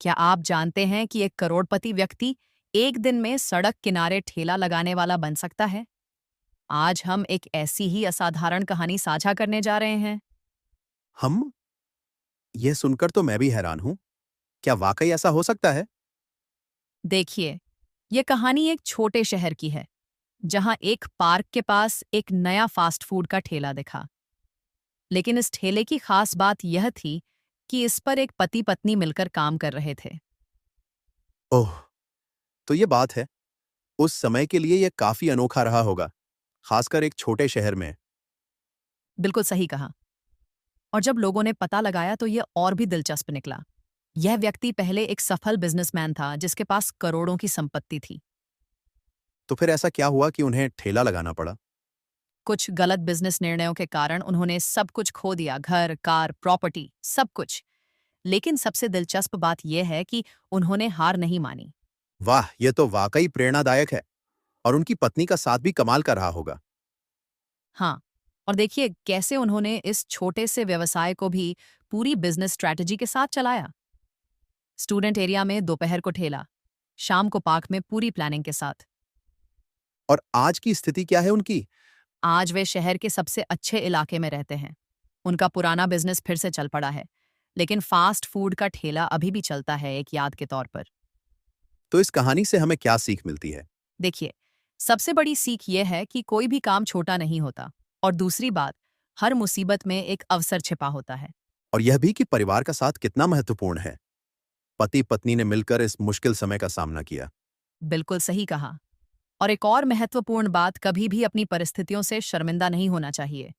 क्या आप जानते हैं कि एक करोड़पति व्यक्ति एक दिन में सड़क किनारे ठेला लगाने वाला बन सकता है? आज हम एक ऐसी ही असाधारण कहानी साझा करने जा रहे हैं। हम यह सुनकर तो मैं भी हैरान हूं। क्या वाकई ऐसा हो सकता है? देखिए, ये कहानी एक छोटे शहर की है, जहां एक पार्क के पास एक नया फास्ट फूड का ठेला दिखा। लेकिन इस ठेले की खास बात यह थी कि इस पर एक पति पत्नी मिलकर काम कर रहे थे। ओह, तो ये बात है। उस समय के लिए यह काफी अनोखा रहा होगा, खासकर एक छोटे शहर में। बिल्कुल सही कहा। और जब लोगों ने पता लगाया तो ये और भी दिलचस्प निकला। यह व्यक्ति पहले एक सफल बिजनेसमैन था जिसके पास करोड़ों की संपत्ति थी। तो फिर ऐसा क्या हुआ कि उन्हें ठेला लगाना पड़ा? कुछ गलत बिजनेस निर्णयों के कारण उन्होंने सब कुछ खो दिया, घर, कार, प्रॉपर्टी, सब कुछ। लेकिन सबसे दिलचस्प बात यह है कि उन्होंने हार नहीं मानी। वाह, यह तो वाकई प्रेरणादायक है। और उनकी पत्नी का साथ भी कमाल का रहा होगा। हाँ, और देखिए कैसे उन्होंने इस छोटे से व्यवसाय को भी पूरी बिजनेस स्ट्रैटेजी के साथ चलाया। स्टूडेंट एरिया में दोपहर को ठेला, शाम को पार्क में पूरी प्लानिंग के साथ। और आज की स्थिति क्या है उनकी? आज वे शहर के सबसे अच्छे इलाके में रहते हैं। उनका पुराना बिजनेस फिर से चल पड़ा है, लेकिन फास्ट फूड का ठेला अभी भी चलता है, एक याद के तौर पर। तो इस कहानी से हमें क्या सीख मिलती है? देखिए, सबसे बड़ी सीख यह है कि कोई भी काम छोटा नहीं होता, और दूसरी बात, हर मुसीबत में एक अवसर छिपा होता है। और यह भी कि परिवार का साथ कितना महत्वपूर्ण है। पति पत्नी ने मिलकर इस मुश्किल समय का सामना किया। बिल्कुल सही कहा। और एक और महत्वपूर्ण बात, कभी भी अपनी परिस्थितियों से शर्मिंदा नहीं होना चाहिए।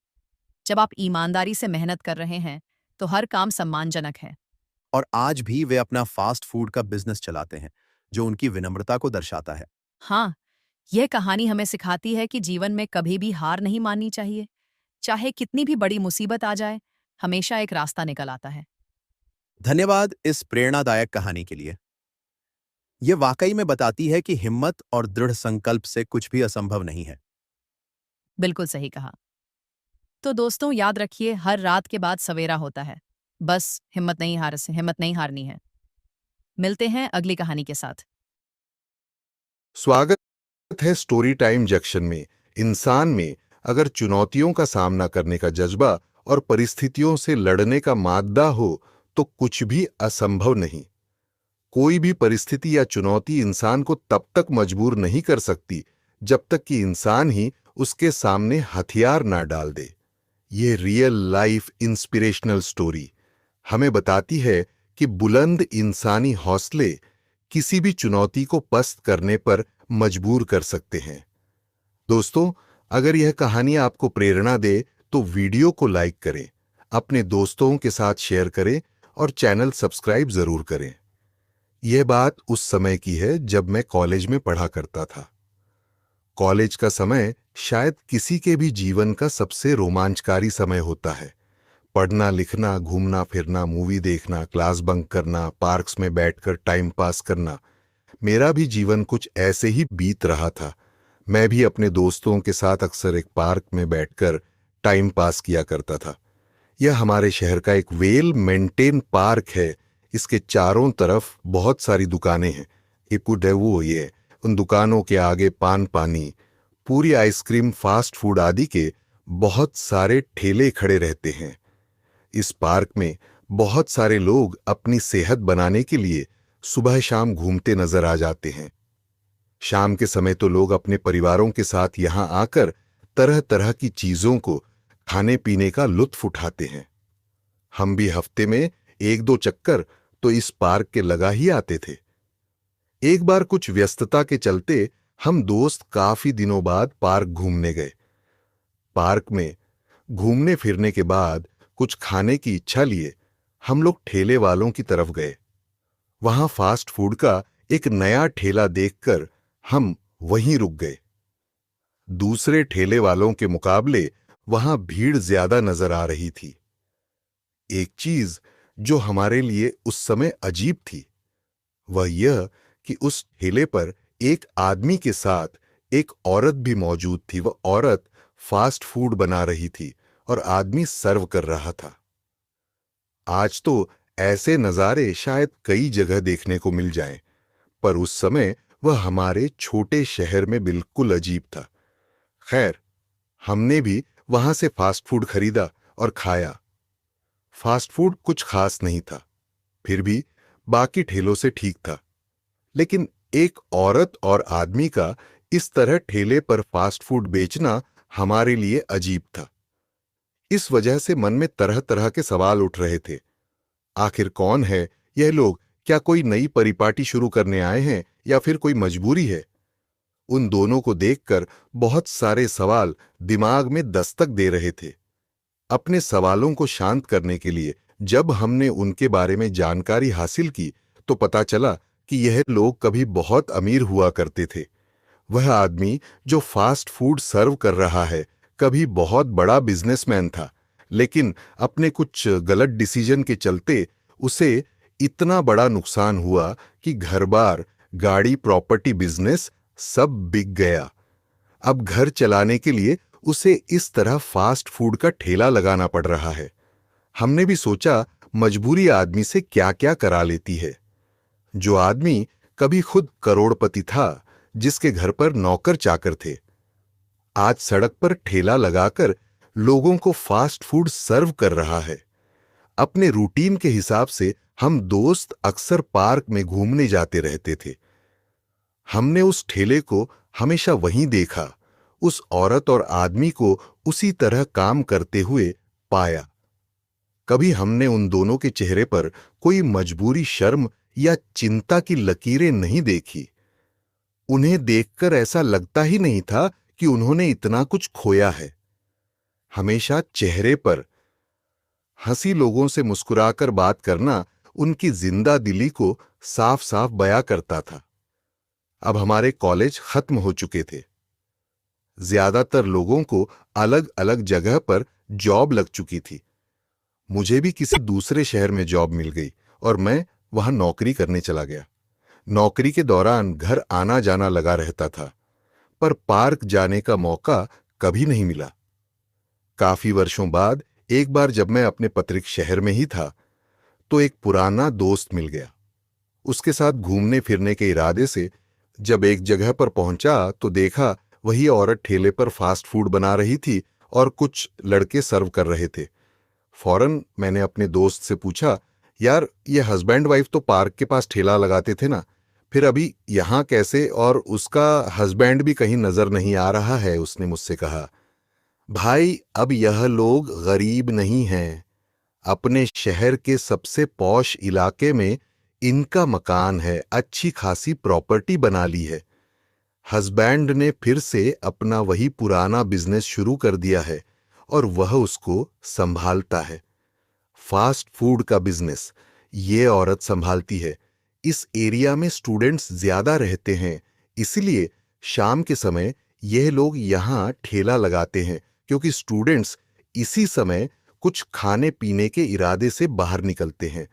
जब आप ईमानदारी से मेहनत कर रहे हैं, तो हर काम सम्मानजनक है। और आज भी वे अपना फास्ट फूड का बिजनेस चलाते हैं, जो उनकी विनम्रता को दर्शाता है। हाँ, यह कहानी हमें सिखाती है कि जीवन में कभी भी हार नहीं माननी चाहिए। चाहे कितनी भी बड़ी मुसीबत आ जाए, हमेशा एक रास्ता निकल आता है। धन्यवाद इस प्रेरणादायक कहानी के लिए। यह वाकई में बताती है कि हिम्मत और दृढ़ संकल्प से कुछ भी असंभव नहीं है। बिल्कुल सही कहा। तो दोस्तों याद रखिए, हर रात के बाद सवेरा होता है। बस हिम्मत नहीं हारनी है। मिलते हैं अगली कहानी के साथ। स्वागत है स्टोरी टाइम जंक्शन में। इंसान में अगर चुनौतियों का सामना करने का जज्बा और परिस्थितियों से लड़ने का मादा हो तो कुछ भी असंभव नहीं। कोई भी परिस्थिति या चुनौती इंसान को तब तक मजबूर नहीं कर सकती जब तक कि इंसान ही उसके सामने हथियार ना डाल दे। ये रियल लाइफ इंस्पिरेशनल स्टोरी हमें बताती है कि बुलंद इंसानी हौसले किसी भी चुनौती को पस्त करने पर मजबूर कर सकते हैं। दोस्तों, अगर यह कहानी आपको प्रेरणा दे तो वीडियो को लाइक करें, अपने दोस्तों के साथ शेयर करें और चैनल सब्सक्राइब जरूर करें। यह बात उस समय की है जब मैं कॉलेज में पढ़ा करता था। कॉलेज का समय शायद किसी के भी जीवन का सबसे रोमांचकारी समय होता है। पढ़ना लिखना, घूमना फिरना, मूवी देखना, क्लास बंक करना, पार्क्स में बैठकर टाइम पास करना। मेरा भी जीवन कुछ ऐसे ही बीत रहा था। मैं भी अपने दोस्तों के साथ अक्सर एक पार्क में बैठकर टाइम पास किया करता था। यह हमारे शहर का एक वेल मेंटेन पार्क है। इसके चारों तरफ बहुत सारी दुकानें हैं। इपुडेवो ये उन दुकानों के आगे पान पानी, पूरी आइसक्रीम, फास्ट फूड आदि के बहुत सारे ठेले खड़े रहते हैं। इस पार्क में बहुत सारे लोग अपनी सेहत बनाने के लिए सुबह शाम घूमते नजर आ जाते हैं। शाम के समय तो लोग अपने परिवारों के साथ यहां आकर तरह तरह की चीजों को खाने पीने का लुत्फ उठाते हैं। हम भी हफ्ते में एक दो चक्कर तो इस पार्क के लगा ही आते थे। एक बार कुछ व्यस्तता के चलते हम दोस्त काफी दिनों बाद पार्क घूमने गए। पार्क में घूमने फिरने के बाद कुछ खाने की इच्छा लिए हम लोग ठेले वालों की तरफ गए। वहां फास्ट फूड का एक नया ठेला देखकर हम वहीं रुक गए। दूसरे ठेले वालों के मुकाबले वहां भीड़ ज्यादा नजर आ रही थी। एक चीज जो हमारे लिए उस समय अजीब थी वह यह कि उस ठेले पर एक आदमी के साथ एक औरत भी मौजूद थी। वह औरत फास्ट फूड बना रही थी और आदमी सर्व कर रहा था। आज तो ऐसे नज़ारे शायद कई जगह देखने को मिल जाएं, पर उस समय वह हमारे छोटे शहर में बिल्कुल अजीब था। खैर, हमने भी वहां से फास्ट फूड खरीदा और खाया। फास्ट फूड कुछ खास नहीं था, फिर भी बाकी ठेलों से ठीक था। लेकिन एक औरत और आदमी का इस तरह ठेले पर फास्ट फूड बेचना हमारे लिए अजीब था। इस वजह से मन में तरह तरह के सवाल उठ रहे थे। आखिर कौन है यह लोग? क्या कोई नई परिपाटी शुरू करने आए हैं या फिर कोई मजबूरी है? उन दोनों को देखकर बहुत सारे सवाल दिमाग में दस्तक दे रहे थे। अपने सवालों को शांत करने के लिए जब हमने उनके बारे में जानकारी हासिल की तो पता चला कि यह लोग कभी बहुत अमीर हुआ करते थे। वह आदमी जो फास्ट फूड सर्व कर रहा है कभी बहुत बड़ा बिजनेसमैन था, लेकिन अपने कुछ गलत डिसीजन के चलते उसे इतना बड़ा नुकसान हुआ कि घर-बार, गाड़ी, प्रॉपर्टी, बिजनेस सब बिक गया। अब घर चलाने के लिए उसे इस तरह फास्ट फूड का ठेला लगाना पड़ रहा है। हमने भी सोचा मजबूरी आदमी से क्या क्या करा लेती है। जो आदमी कभी खुद करोड़पति था, जिसके घर पर नौकर चाकर थे, आज सड़क पर ठेला लगाकर लोगों को फास्ट फूड सर्व कर रहा है। अपने रूटीन के हिसाब से हम दोस्त अक्सर पार्क में घूमने जाते रहते थे। हमने उस ठेले को हमेशा वहीं देखा, उस औरत और आदमी को उसी तरह काम करते हुए पाया। कभी हमने उन दोनों के चेहरे पर कोई मजबूरी, शर्म या चिंता की लकीरें नहीं देखी। उन्हें देखकर ऐसा लगता ही नहीं था कि उन्होंने इतना कुछ खोया है। हमेशा चेहरे पर हंसी, लोगों से मुस्कुराकर बात करना उनकी जिंदा दिली को साफ साफ बयां करता था। अब हमारे कॉलेज खत्म हो चुके थे। ज्यादातर लोगों को अलग अलग जगह पर जॉब लग चुकी थी। मुझे भी किसी दूसरे शहर में जॉब मिल गई और मैं वहां नौकरी करने चला गया। नौकरी के दौरान घर आना जाना लगा रहता था, पर पार्क जाने का मौका कभी नहीं मिला। काफी वर्षों बाद एक बार जब मैं अपने पैतृक शहर में ही था तो एक पुराना दोस्त मिल गया। उसके साथ घूमने फिरने के इरादे से जब एक जगह पर पहुंचा तो देखा वही औरत ठेले पर फास्ट फूड बना रही थी और कुछ लड़के सर्व कर रहे थे। फौरन मैंने अपने दोस्त से पूछा, यार ये हस्बैंड वाइफ तो पार्क के पास ठेला लगाते थे ना, फिर अभी यहां कैसे? और उसका हस्बैंड भी कहीं नजर नहीं आ रहा है। उसने मुझसे कहा, भाई अब यह लोग गरीब नहीं हैं। अपने शहर के सबसे पॉश इलाके में इनका मकान है, अच्छी खासी प्रॉपर्टी बना ली है। हस्बैंड ने फिर से अपना वही पुराना बिजनेस शुरू कर दिया है और वह उसको संभालता है। फास्ट फूड का बिजनेस ये औरत संभालती है। इस एरिया में स्टूडेंट्स ज्यादा रहते हैं, इसलिए शाम के समय यह लोग यहां ठेला लगाते हैं, क्योंकि स्टूडेंट्स इसी समय कुछ खाने पीने के इरादे से बाहर निकलते हैं।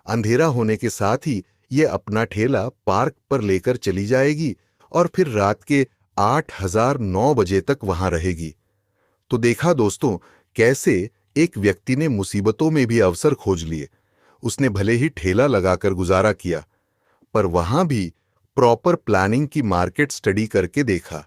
अंधेरा होने के साथ ही ये अपना ठेला पार्क पर लेकर चली जाएगी और फिर रात के 8,009 बजे तक वहां रहेगी। तो देखा दोस्तों, कैसे एक व्यक्ति ने मुसीबतों में भी अवसर खोज लिए। उसने भले ही ठेला लगाकर गुजारा किया, पर वहां भी प्रॉपर प्लानिंग की मार्केट स्टडी करके देखा,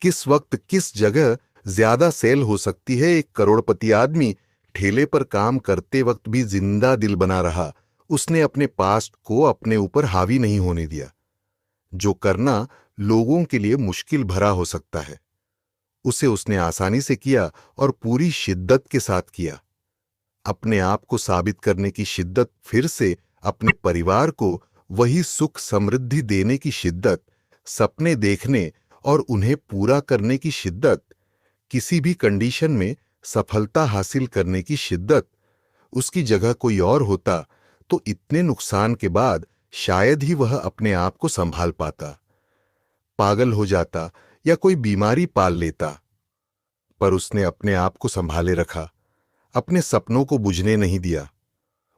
किस वक्त किस जगह ज्यादा सेल हो सकती है। एक करोड़पति आदमी ठेले पर काम करते वक्त भी जिंदा दिल बना रहा। उसने अपने पास्ट को अपने ऊपर हावी नहीं होने दिया। जो करना लोगों के लिए मुश्किल भरा हो सकता है, उसे उसने आसानी से किया और पूरी शिद्दत के साथ किया। अपने आप को साबित करने की शिद्दत, फिर से अपने परिवार को वही सुख समृद्धि देने की शिद्दत, सपने देखने और उन्हें पूरा करने की शिद्दत, किसी भी कंडीशन में सफलता हासिल करने की शिद्दत। उसकी जगह कोई और होता तो इतने नुकसान के बाद शायद ही वह अपने आप को संभाल पाता, पागल हो जाता या कोई बीमारी पाल लेता। पर उसने अपने आप को संभाले रखा, अपने सपनों को बुझने नहीं दिया,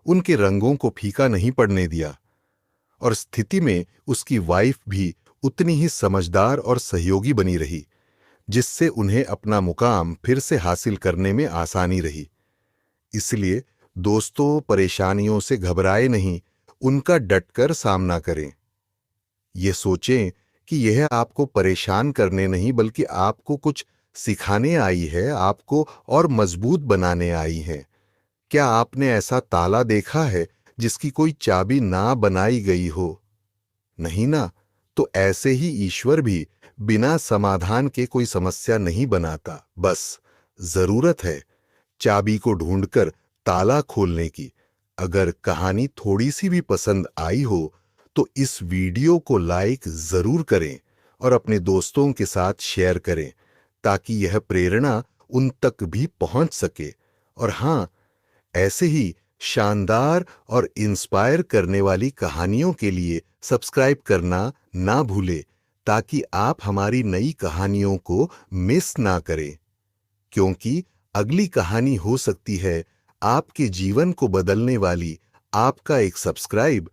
उनके रंगों को फीका नहीं पड़ने दिया। और स्थिति में उसकी वाइफ भी उतनी ही समझदार और सहयोगी बनी रही, जिससे उन्हें अपना मुकाम फिर से हासिल करने में आसानी रही। इसलिए दोस्तों, परेशानियों से घबराए नहीं, उनका डटकर सामना करें। ये सोचें कि यह आपको परेशान करने नहीं बल्कि आपको कुछ सिखाने आई है, आपको और मजबूत बनाने आई है। क्या आपने ऐसा ताला देखा है जिसकी कोई चाबी ना बनाई गई हो? नहीं ना? तो ऐसे ही ईश्वर भी बिना समाधान के कोई समस्या नहीं बनाता। बस जरूरत है चाबी को ढूंढकर ताला खोलने की। अगर कहानी थोड़ी सी भी पसंद आई हो तो इस वीडियो को लाइक जरूर करें और अपने दोस्तों के साथ शेयर करें ताकि यह प्रेरणा उन तक भी पहुंच सके। और हां, ऐसे ही शानदार और इंस्पायर करने वाली कहानियों के लिए सब्सक्राइब करना ना भूलें ताकि आप हमारी नई कहानियों को मिस ना करें, क्योंकि अगली कहानी हो सकती है आपके जीवन को बदलने वाली। आपका एक सब्सक्राइब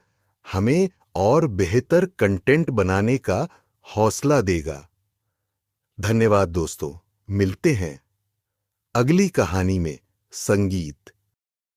हमें और बेहतर कंटेंट बनाने का हौसला देगा। धन्यवाद दोस्तों, मिलते हैं अगली कहानी में संगीत।